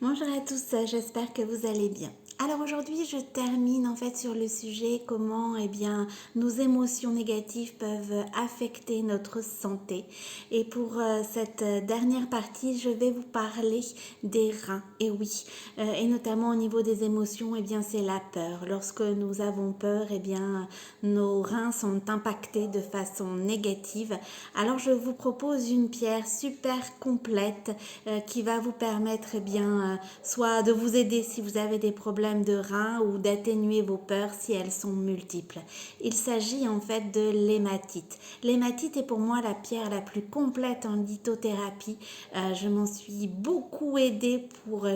Bonjour à tous, j'espère que vous allez bien. Alors aujourd'hui, je termine en fait sur le sujet comment nos émotions négatives peuvent affecter notre santé. Et pour cette dernière partie, je vais vous parler des reins. Et oui, et notamment au niveau des émotions, c'est la peur. Lorsque nous avons peur, nos reins sont impactés de façon négative. Alors je vous propose une pierre super complète qui va vous permettre soit de vous aider si vous avez des problèmes de reins ou d'atténuer vos peurs si elles sont multiples. Il s'agit en fait de l'hématite. L'hématite est pour moi la pierre la plus complète en lithothérapie. Je m'en suis beaucoup aidée pour,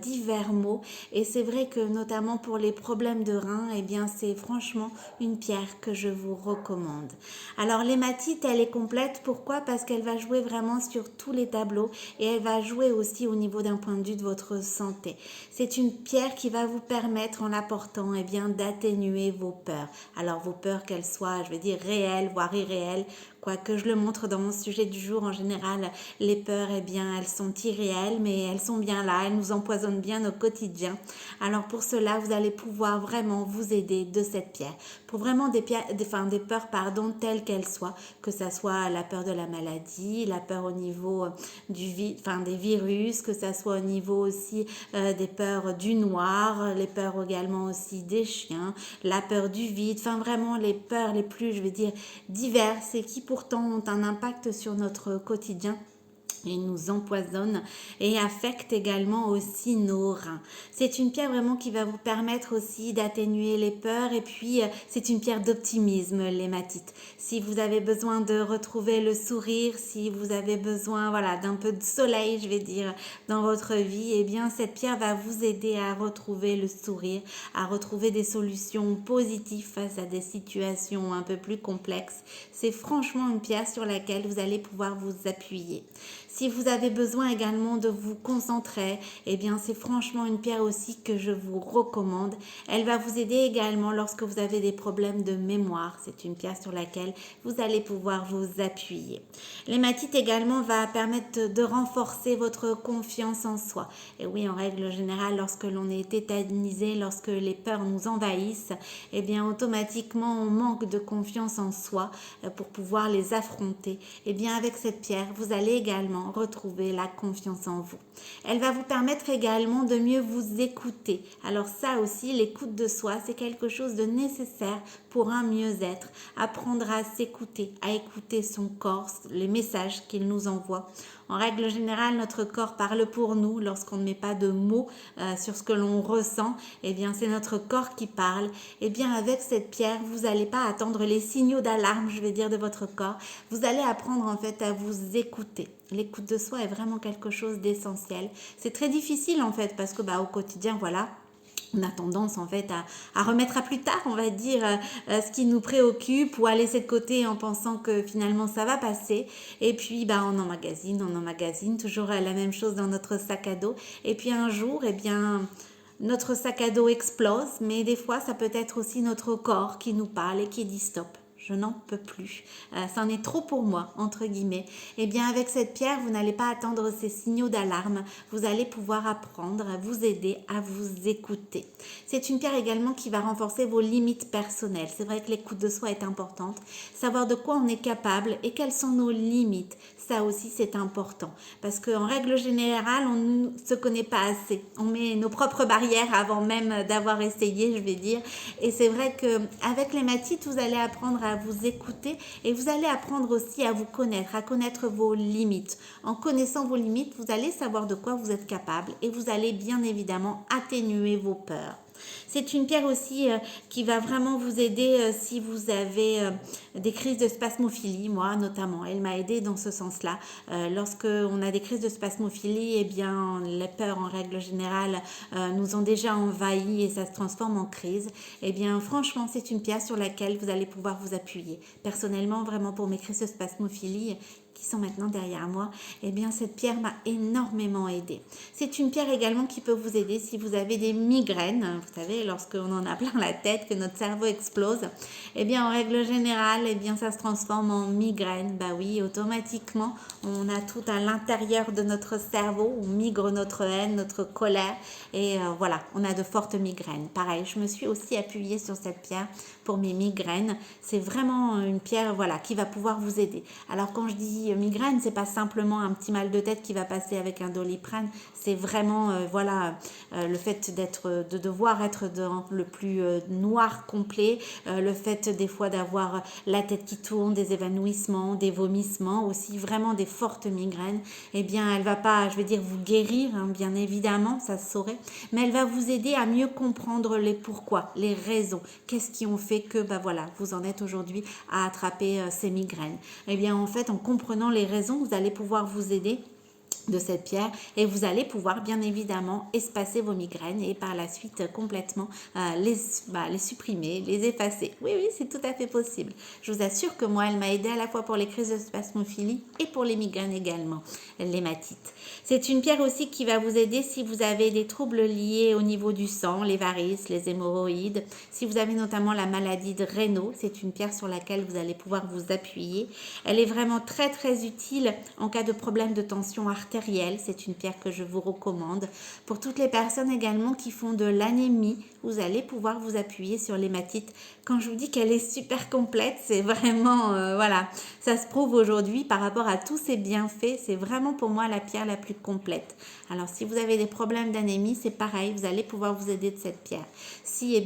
divers maux. Et c'est vrai que notamment pour les problèmes de reins, c'est franchement une pierre que je vous recommande. Alors l'hématite, elle est complète. Pourquoi? Parce qu'elle va jouer vraiment sur tous les tableaux et elle va jouer aussi au niveau d'un point de vue de votre santé. C'est une pierre qui va vous permettre en l'apportant d'atténuer vos peurs. Alors vos peurs qu'elles soient, réelles, voire irréelles, quoique je le montre dans mon sujet du jour, en général, les peurs, elles sont irréelles, mais elles sont bien là, elles nous empoisonnent bien au quotidien. Alors pour cela, vous allez pouvoir vraiment vous aider de cette pierre. Pour vraiment des peurs, telles qu'elles soient, que ça soit la peur de la maladie, la peur au niveau des virus, que ça soit au niveau aussi des peurs du noir, les peurs également aussi des chiens, la peur du vide, vraiment les peurs les plus, diverses et qui pourtant ont un impact sur notre quotidien et nous empoisonne et affecte également aussi nos reins. C'est une pierre vraiment qui va vous permettre aussi d'atténuer les peurs et puis c'est une pierre d'optimisme, l'hématite. Si vous avez besoin de retrouver le sourire, si vous avez besoin d'un peu de soleil, dans votre vie, cette pierre va vous aider à retrouver le sourire, à retrouver des solutions positives face à des situations un peu plus complexes. C'est franchement une pierre sur laquelle vous allez pouvoir vous appuyer. Si vous avez besoin également de vous concentrer, c'est franchement une pierre aussi que je vous recommande. Elle va vous aider également lorsque vous avez des problèmes de mémoire. C'est une pierre sur laquelle vous allez pouvoir vous appuyer. L'hématite également va permettre de renforcer votre confiance en soi. Et oui, en règle générale, lorsque l'on est tétanisé, lorsque les peurs nous envahissent, automatiquement on manque de confiance en soi pour pouvoir les affronter. Avec cette pierre, vous allez également retrouver la confiance en vous. Elle va vous permettre également de mieux vous écouter. Alors ça aussi, l'écoute de soi, c'est quelque chose de nécessaire pour un mieux-être. Apprendre à s'écouter, à écouter son corps, les messages qu'il nous envoie. En règle générale, notre corps parle pour nous lorsqu'on ne met pas de mots sur ce que l'on ressent. C'est notre corps qui parle. Avec cette pierre, vous n'allez pas attendre les signaux d'alarme, de votre corps. Vous allez apprendre en fait à vous écouter. L'écoute de soi est vraiment quelque chose d'essentiel. C'est très difficile en fait parce que au quotidien, on a tendance en fait à remettre à plus tard, ce qui nous préoccupe ou à laisser de côté en pensant que finalement ça va passer. Et puis on emmagasine toujours la même chose dans notre sac à dos. Et puis un jour, notre sac à dos explose, mais des fois ça peut être aussi notre corps qui nous parle et qui dit stop. Je n'en peux plus. C'en est trop pour moi, entre guillemets. Avec cette pierre, vous n'allez pas attendre ces signaux d'alarme. Vous allez pouvoir apprendre, vous aider à vous écouter. C'est une pierre également qui va renforcer vos limites personnelles. C'est vrai que l'écoute de soi est importante. Savoir de quoi on est capable et quelles sont nos limites. Ça aussi, c'est important. Parce qu'en règle générale, on ne se connaît pas assez. On met nos propres barrières avant même d'avoir essayé, Et c'est vrai qu'avec l'hématite, vous allez apprendre à vous écouter et vous allez apprendre aussi à vous connaître, à connaître vos limites. En connaissant vos limites, vous allez savoir de quoi vous êtes capable et vous allez bien évidemment atténuer vos peurs. C'est une pierre aussi qui va vraiment vous aider si vous avez des crises de spasmophilie, moi notamment. Elle m'a aidée dans ce sens-là. Lorsque on a des crises de spasmophilie, les peurs en règle générale nous ont déjà envahis et ça se transforme en crise. Franchement, c'est une pierre sur laquelle vous allez pouvoir vous appuyer. Personnellement, vraiment pour mes crises de spasmophilie, qui sont maintenant derrière moi, eh bien cette pierre m'a énormément aidé. C'est une pierre également qui peut vous aider si vous avez des migraines. Vous savez, lorsqu'on en a plein la tête, que notre cerveau explose, eh bien en règle générale, eh bien ça se transforme en migraine. Bah oui, automatiquement, on a tout à l'intérieur de notre cerveau, on migre notre haine, notre colère et voilà, on a de fortes migraines. Pareil, je me suis aussi appuyée sur cette pierre pour mes migraines. C'est vraiment une pierre voilà qui va pouvoir vous aider. Alors quand je dis migraine, c'est pas simplement un petit mal de tête qui va passer avec un Doliprane, c'est vraiment le fait de devoir être dans le plus noir complet, le fait des fois d'avoir la tête qui tourne, des évanouissements, des vomissements, aussi vraiment des fortes migraines. Eh bien elle va pas, je vais dire vous guérir, hein, bien évidemment, ça se saurait, mais elle va vous aider à mieux comprendre les pourquoi, les raisons, qu'est-ce qui ont fait que voilà, vous en êtes aujourd'hui à attraper ces migraines. Eh bien en fait, en comprenant les raisons, vous allez pouvoir vous aider de cette pierre et vous allez pouvoir bien évidemment espacer vos migraines et par la suite complètement les supprimer, les effacer. Oui, c'est tout à fait possible. Je vous assure que moi, elle m'a aidé à la fois pour les crises de spasmophilie et pour les migraines également, l'hématite. C'est une pierre aussi qui va vous aider si vous avez des troubles liés au niveau du sang, les varices, les hémorroïdes, si vous avez notamment la maladie de Raynaud, c'est une pierre sur laquelle vous allez pouvoir vous appuyer. Elle est vraiment très très utile en cas de problème de tension artérielle. C'est une pierre que je vous recommande. Pour toutes les personnes également qui font de l'anémie, vous allez pouvoir vous appuyer sur l'hématite. Quand je vous dis qu'elle est super complète, c'est vraiment, voilà, ça se prouve aujourd'hui par rapport à tous ses bienfaits. C'est vraiment pour moi la pierre la plus complète. Alors si vous avez des problèmes d'anémie, c'est pareil, vous allez pouvoir vous aider de cette pierre. Si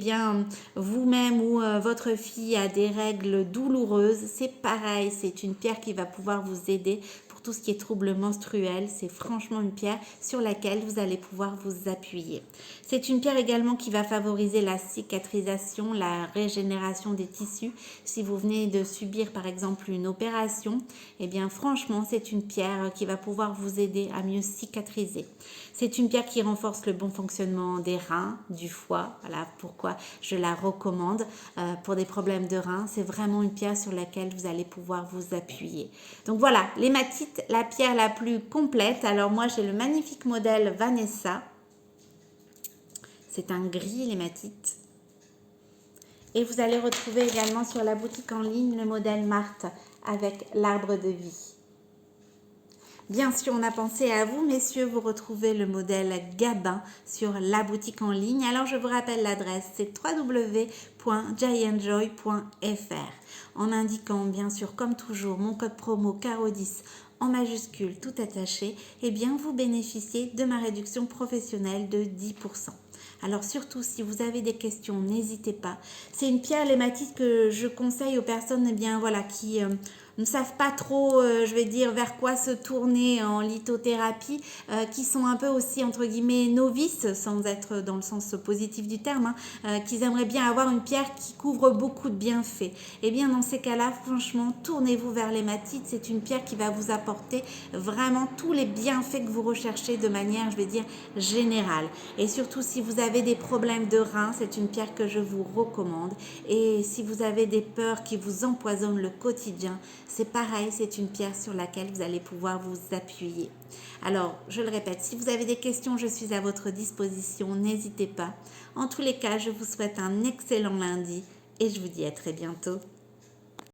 vous-même ou votre fille a des règles douloureuses, c'est pareil, c'est une pierre qui va pouvoir vous aider pour tout ce qui est troubles menstruels. C'est franchement une pierre sur laquelle vous allez pouvoir vous appuyer. C'est une pierre également qui va favoriser la cicatrisation, la régénération des tissus. Si vous venez de subir par exemple une opération, eh bien franchement c'est une pierre qui va pouvoir vous aider à mieux cicatriser. C'est une pierre qui renforce le bon fonctionnement des reins, du foie. Voilà pourquoi je la recommande pour des problèmes de reins. C'est vraiment une pierre sur laquelle vous allez pouvoir vous appuyer. Donc voilà, l'hématite, la pierre la plus complète. Alors moi j'ai le magnifique modèle Vanessa. C'est un gris l'hématite. Et vous allez retrouver également sur la boutique en ligne le modèle Marthe avec l'arbre de vie. Bien sûr, on a pensé à vous, messieurs, vous retrouvez le modèle Gabin sur la boutique en ligne. Alors, je vous rappelle l'adresse, c'est www.giantjoy.fr. En indiquant, bien sûr, comme toujours, mon code promo CARO10 en majuscule, tout attaché, eh bien, vous bénéficiez de ma réduction professionnelle de 10%. Alors surtout, si vous avez des questions, n'hésitez pas. C'est une pierre l'hématite que je conseille aux personnes qui ne savent pas trop, je vais dire, vers quoi se tourner en lithothérapie, qui sont un peu aussi, entre guillemets, novices, sans être dans le sens positif du terme, qu'ils aimeraient bien avoir une pierre qui couvre beaucoup de bienfaits. Eh bien, dans ces cas-là, franchement, tournez-vous vers l'hématite. C'est une pierre qui va vous apporter vraiment tous les bienfaits que vous recherchez de manière, je vais dire, générale. Et surtout, si vous avez des problèmes de reins, c'est une pierre que je vous recommande. Et si vous avez des peurs qui vous empoisonnent le quotidien, c'est pareil, c'est une pierre sur laquelle vous allez pouvoir vous appuyer. Alors, je le répète, si vous avez des questions, je suis à votre disposition, n'hésitez pas. En tous les cas, je vous souhaite un excellent lundi et je vous dis à très bientôt.